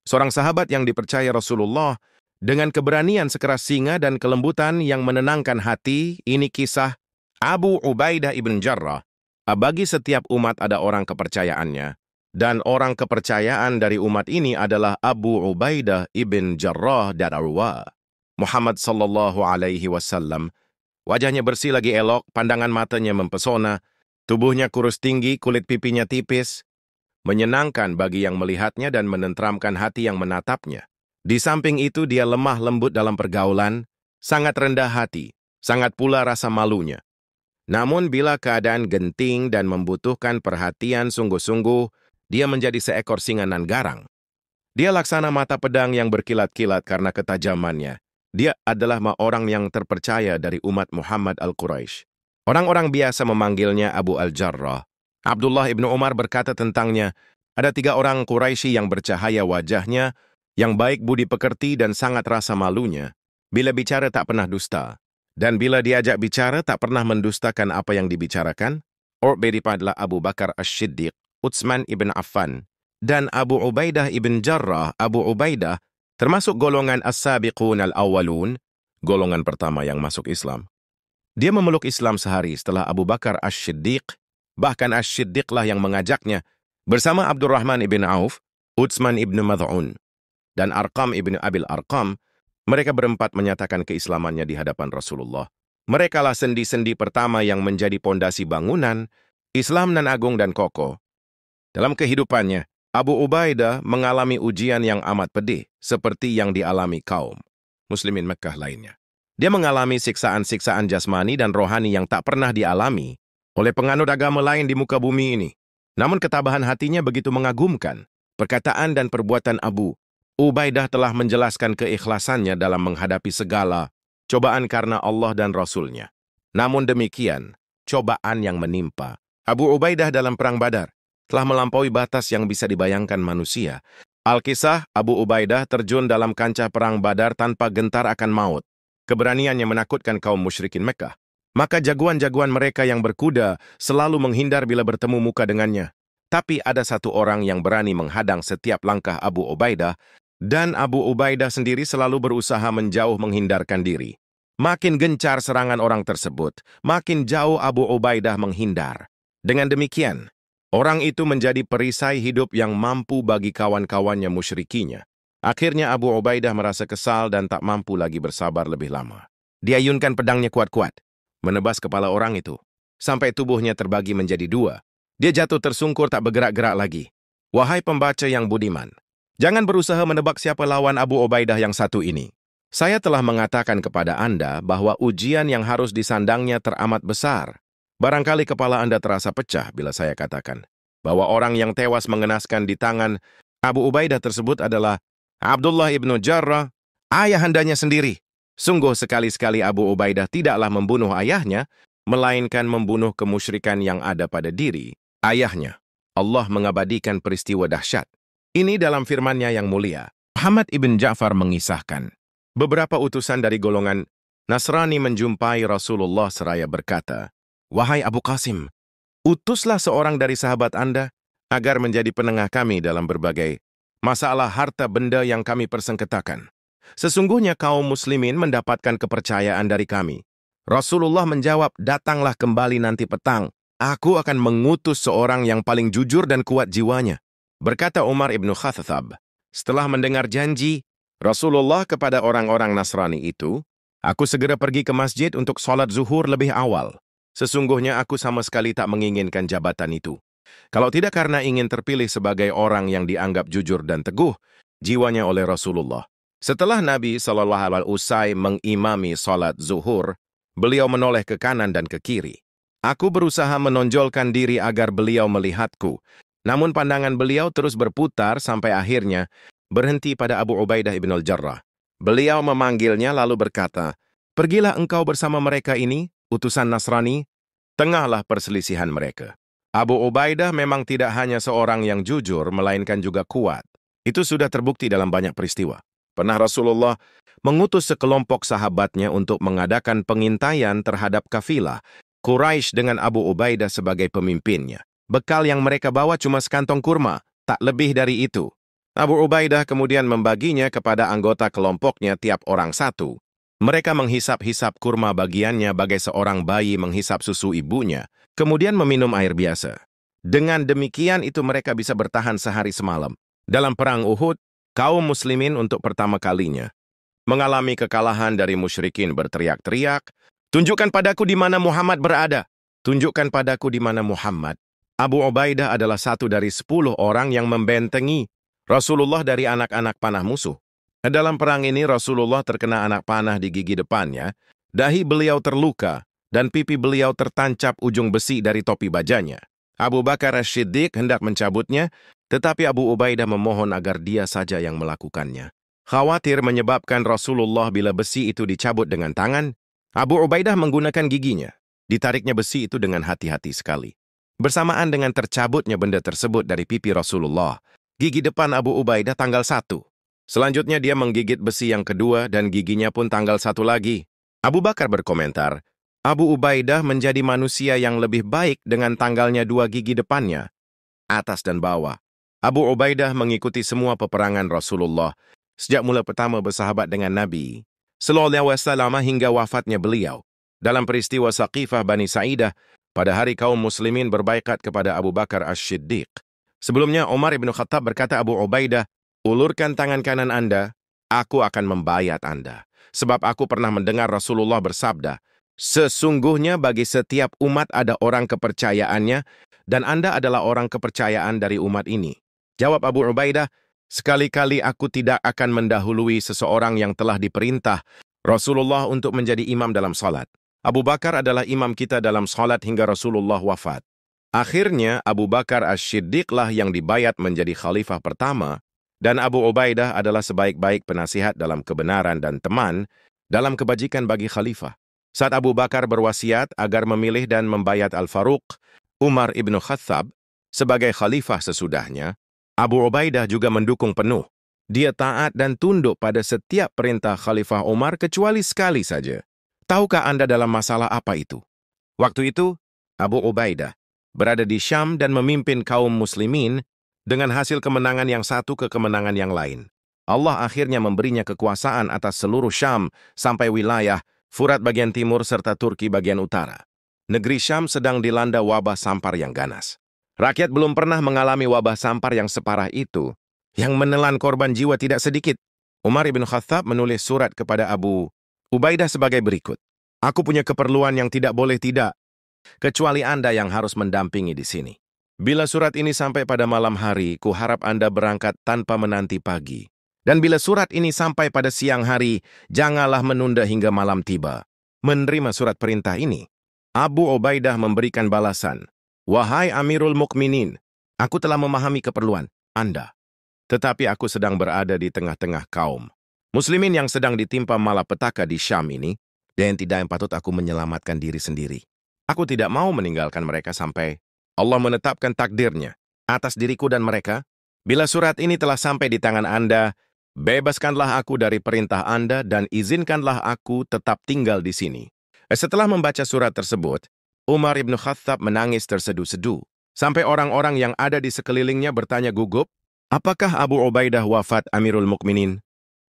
seorang sahabat yang dipercaya Rasulullah dengan keberanian sekeras singa dan kelembutan yang menenangkan hati. Ini kisah Abu Ubaidah ibn Jarrah. Bagi setiap umat ada orang kepercayaannya, dan orang kepercayaan dari umat ini adalah Abu Ubaidah ibn Jarrah Dararwa. Muhammad sallallahu alaihi wasallam. Wajahnya bersih lagi elok, pandangan matanya mempesona, tubuhnya kurus tinggi, kulit pipinya tipis, menyenangkan bagi yang melihatnya dan menenteramkan hati yang menatapnya. Di samping itu dia lemah lembut dalam pergaulan, sangat rendah hati, sangat pula rasa malunya. Namun bila keadaan genting dan membutuhkan perhatian sungguh-sungguh, dia menjadi seekor singa nan garang. Dia laksana mata pedang yang berkilat-kilat karena ketajamannya. Dia adalah orang yang terpercaya dari umat Muhammad al-Quraisy. Orang-orang biasa memanggilnya Abu al-Jarrah. Abdullah ibnu Umar berkata tentangnya, ada 3 orang Quraisy yang bercahaya wajahnya, yang baik budi pekerti dan sangat rasa malunya. Bila bicara tak pernah dusta. Dan bila diajak bicara tak pernah mendustakan apa yang dibicarakan. Beberapa adalah Abu Bakar Ash-Shiddiq, Utsman ibn Affan, dan Abu Ubaidah ibn Jarrah. Abu Ubaidah termasuk golongan as-sabiqun al-awwalun, golongan pertama yang masuk Islam. Dia memeluk Islam sehari setelah Abu Bakar Ash-Shiddiq, bahkan Ash-Shiddiqlah yang mengajaknya, bersama Abdurrahman ibn Auf, Utsman ibn Mad'un, dan Arqam ibn Abil Arqam. Mereka berempat menyatakan keislamannya di hadapan Rasulullah. Merekalah sendi-sendi pertama yang menjadi pondasi bangunan Islam nan agung dan kokoh. Dalam kehidupannya, Abu Ubaidah mengalami ujian yang amat pedih, seperti yang dialami kaum muslimin Mekah lainnya. Dia mengalami siksaan-siksaan jasmani dan rohani yang tak pernah dialami oleh penganut agama lain di muka bumi ini. Namun ketabahan hatinya begitu mengagumkan. Perkataan dan perbuatan Abu Ubaidah telah menjelaskan keikhlasannya dalam menghadapi segala cobaan karena Allah dan Rasul-Nya. Namun demikian, cobaan yang menimpa Abu Ubaidah dalam Perang Badar telah melampaui batas yang bisa dibayangkan manusia. Al-Kisah, Abu Ubaidah terjun dalam kancah Perang Badar tanpa gentar akan maut. Keberaniannya menakutkan kaum musyrikin Mekah. Maka jagoan-jagoan mereka yang berkuda selalu menghindar bila bertemu muka dengannya. Tapi ada satu orang yang berani menghadang setiap langkah Abu Ubaidah, dan Abu Ubaidah sendiri selalu berusaha menjauh menghindarkan diri. Makin gencar serangan orang tersebut, makin jauh Abu Ubaidah menghindar. Dengan demikian, orang itu menjadi perisai hidup yang mampu bagi kawan-kawannya musyrikinya. Akhirnya Abu Ubaidah merasa kesal dan tak mampu lagi bersabar lebih lama. Dia ayunkan pedangnya kuat-kuat, menebas kepala orang itu, sampai tubuhnya terbagi menjadi 2. Dia jatuh tersungkur tak bergerak-gerak lagi. Wahai pembaca yang budiman, jangan berusaha menebak siapa lawan Abu Ubaidah yang satu ini. Saya telah mengatakan kepada Anda bahwa ujian yang harus disandangnya teramat besar. Barangkali kepala Anda terasa pecah bila saya katakan bahwa orang yang tewas mengenaskan di tangan Abu Ubaidah tersebut adalah Abdullah ibnu Jarrah, ayahandanya sendiri. Sungguh sekali-sekali Abu Ubaidah tidaklah membunuh ayahnya, melainkan membunuh kemusyrikan yang ada pada diri ayahnya. Allah mengabadikan peristiwa dahsyat ini dalam firman-Nya yang mulia. Muhammad ibn Ja'far mengisahkan, beberapa utusan dari golongan Nasrani menjumpai Rasulullah seraya berkata, "Wahai Abu Qasim, utuslah seorang dari sahabat Anda agar menjadi penengah kami dalam berbagai masalah harta benda yang kami persengketakan. Sesungguhnya kaum muslimin mendapatkan kepercayaan dari kami." Rasulullah menjawab, "Datanglah kembali nanti petang. Aku akan mengutus seorang yang paling jujur dan kuat jiwanya." Berkata Umar ibn Khattab, setelah mendengar janji Rasulullah kepada orang-orang Nasrani itu, "Aku segera pergi ke masjid untuk sholat zuhur lebih awal. Sesungguhnya aku sama sekali tak menginginkan jabatan itu. Kalau tidak karena ingin terpilih sebagai orang yang dianggap jujur dan teguh jiwanya oleh Rasulullah." Setelah Nabi SAW usai mengimami sholat zuhur, beliau menoleh ke kanan dan ke kiri. Aku berusaha menonjolkan diri agar beliau melihatku, namun pandangan beliau terus berputar sampai akhirnya berhenti pada Abu Ubaidah ibn al-Jarrah. Beliau memanggilnya lalu berkata, "Pergilah engkau bersama mereka ini, utusan Nasrani." Tengahlah perselisihan mereka. Abu Ubaidah memang tidak hanya seorang yang jujur, melainkan juga kuat. Itu sudah terbukti dalam banyak peristiwa. Pernah Rasulullah mengutus sekelompok sahabatnya untuk mengadakan pengintaian terhadap kafilah Quraisy dengan Abu Ubaidah sebagai pemimpinnya. Bekal yang mereka bawa cuma sekantong kurma, tak lebih dari itu. Abu Ubaidah kemudian membaginya kepada anggota kelompoknya tiap orang satu. Mereka menghisap-hisap kurma bagiannya bagai seorang bayi menghisap susu ibunya, kemudian meminum air biasa. Dengan demikian itu mereka bisa bertahan sehari semalam. Dalam perang Uhud, kaum muslimin untuk pertama kalinya mengalami kekalahan dari musyrikin berteriak-teriak, "Tunjukkan padaku di mana Muhammad berada! Tunjukkan padaku di mana Muhammad." Abu Ubaidah adalah satu dari 10 orang yang membentengi Rasulullah dari anak-anak panah musuh. Dalam perang ini Rasulullah terkena anak panah di gigi depannya, dahi beliau terluka, dan pipi beliau tertancap ujung besi dari topi bajanya. Abu Bakar As-Siddiq hendak mencabutnya, tetapi Abu Ubaidah memohon agar dia saja yang melakukannya. Khawatir menyebabkan Rasulullah bila besi itu dicabut dengan tangan, Abu Ubaidah menggunakan giginya. Ditariknya besi itu dengan hati-hati sekali. Bersamaan dengan tercabutnya benda tersebut dari pipi Rasulullah, gigi depan Abu Ubaidah tanggal 1. Selanjutnya dia menggigit besi yang kedua dan giginya pun tanggal 1 lagi. Abu Bakar berkomentar, Abu Ubaidah menjadi manusia yang lebih baik dengan tanggalnya 2 gigi depannya, atas dan bawah. Abu Ubaidah mengikuti semua peperangan Rasulullah sejak mula pertama bersahabat dengan Nabi Sallallahu Alaihi Wasallam hingga wafatnya beliau. Dalam peristiwa Saqifah Bani Sa'idah, pada hari kaum muslimin berbaikat kepada Abu Bakar As-Siddiq. Sebelumnya Umar ibn Khattab berkata, Abu Ubaidah, ulurkan tangan kanan Anda, aku akan membayat Anda. Sebab aku pernah mendengar Rasulullah bersabda, sesungguhnya bagi setiap umat ada orang kepercayaannya, dan Anda adalah orang kepercayaan dari umat ini. Jawab Abu Ubaidah, sekali-kali aku tidak akan mendahului seseorang yang telah diperintah Rasulullah untuk menjadi imam dalam salat. Abu Bakar adalah imam kita dalam salat hingga Rasulullah wafat. Akhirnya Abu Bakar As-Siddiqlah yang dibayat menjadi khalifah pertama, dan Abu Ubaidah adalah sebaik-baik penasihat dalam kebenaran dan teman dalam kebajikan bagi khalifah. Saat Abu Bakar berwasiat agar memilih dan membayat Al-Faruq, Umar ibn Khattab, sebagai khalifah sesudahnya, Abu Ubaidah juga mendukung penuh. Dia taat dan tunduk pada setiap perintah Khalifah Umar kecuali sekali saja. Tahukah Anda dalam masalah apa itu? Waktu itu, Abu Ubaidah berada di Syam dan memimpin kaum muslimin dengan hasil kemenangan yang satu ke kemenangan yang lain. Allah akhirnya memberinya kekuasaan atas seluruh Syam sampai wilayah Furat bagian timur serta Turki bagian utara. Negeri Syam sedang dilanda wabah sampar yang ganas. Rakyat belum pernah mengalami wabah sampar yang separah itu, yang menelan korban jiwa tidak sedikit. Umar ibn Khattab menulis surat kepada Abu Ubaidah sebagai berikut. Aku punya keperluan yang tidak boleh tidak, kecuali Anda yang harus mendampingi di sini. Bila surat ini sampai pada malam hari, kuharap Anda berangkat tanpa menanti pagi. Dan bila surat ini sampai pada siang hari, janganlah menunda hingga malam tiba. Menerima surat perintah ini, Abu Ubaidah memberikan balasan, wahai Amirul Mukminin, aku telah memahami keperluan Anda. Tetapi aku sedang berada di tengah-tengah kaum muslimin yang sedang ditimpa malapetaka di Syam ini, dan tidak yang patut aku menyelamatkan diri sendiri. Aku tidak mau meninggalkan mereka sampai Allah menetapkan takdirnya atas diriku dan mereka. Bila surat ini telah sampai di tangan Anda, bebaskanlah aku dari perintah Anda dan izinkanlah aku tetap tinggal di sini. Setelah membaca surat tersebut, Umar ibn Khattab menangis terseduh-seduh, sampai orang-orang yang ada di sekelilingnya bertanya gugup, apakah Abu Ubaidah wafat Amirul Mukminin?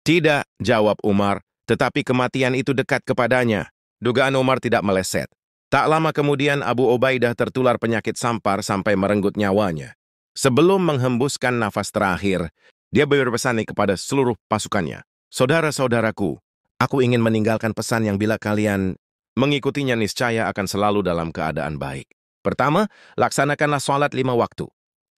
Tidak, jawab Umar, tetapi kematian itu dekat kepadanya. Dugaan Umar tidak meleset. Tak lama kemudian Abu Ubaidah tertular penyakit sampar sampai merenggut nyawanya. Sebelum menghembuskan nafas terakhir, dia berpesan kepada seluruh pasukannya, saudara-saudaraku, aku ingin meninggalkan pesan yang bila kalian mengikutinya niscaya akan selalu dalam keadaan baik. Pertama, laksanakanlah sholat 5 waktu.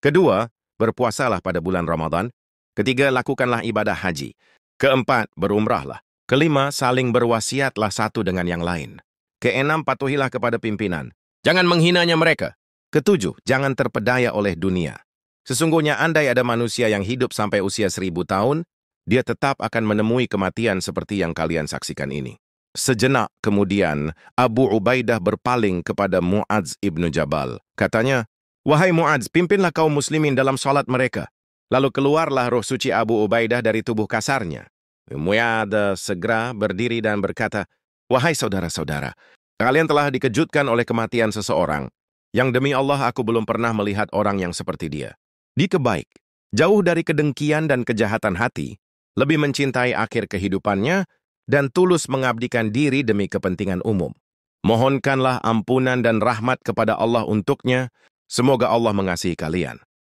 Kedua, berpuasalah pada bulan Ramadan. Ketiga, lakukanlah ibadah haji. Keempat, berumrahlah. Kelima, saling berwasiatlah satu dengan yang lain. Keenam, patuhilah kepada pimpinan. Jangan menghinanya mereka. Ketujuh, jangan terpedaya oleh dunia. Sesungguhnya andai ada manusia yang hidup sampai usia 1000 tahun, dia tetap akan menemui kematian seperti yang kalian saksikan ini. Sejenak kemudian, Abu Ubaidah berpaling kepada Mu'adz ibn Jabal. Katanya, wahai Mu'adz, pimpinlah kaum muslimin dalam salat mereka. Lalu keluarlah roh suci Abu Ubaidah dari tubuh kasarnya. Mu'adz segera berdiri dan berkata, wahai saudara-saudara, kalian telah dikejutkan oleh kematian seseorang, yang demi Allah aku belum pernah melihat orang yang seperti dia. Dia baik, jauh dari kedengkian dan kejahatan hati, lebih mencintai akhir kehidupannya, dan tulus mengabdikan diri demi kepentingan umum. Mohonkanlah ampunan dan rahmat kepada Allah untuknya, semoga Allah mengasihi kalian.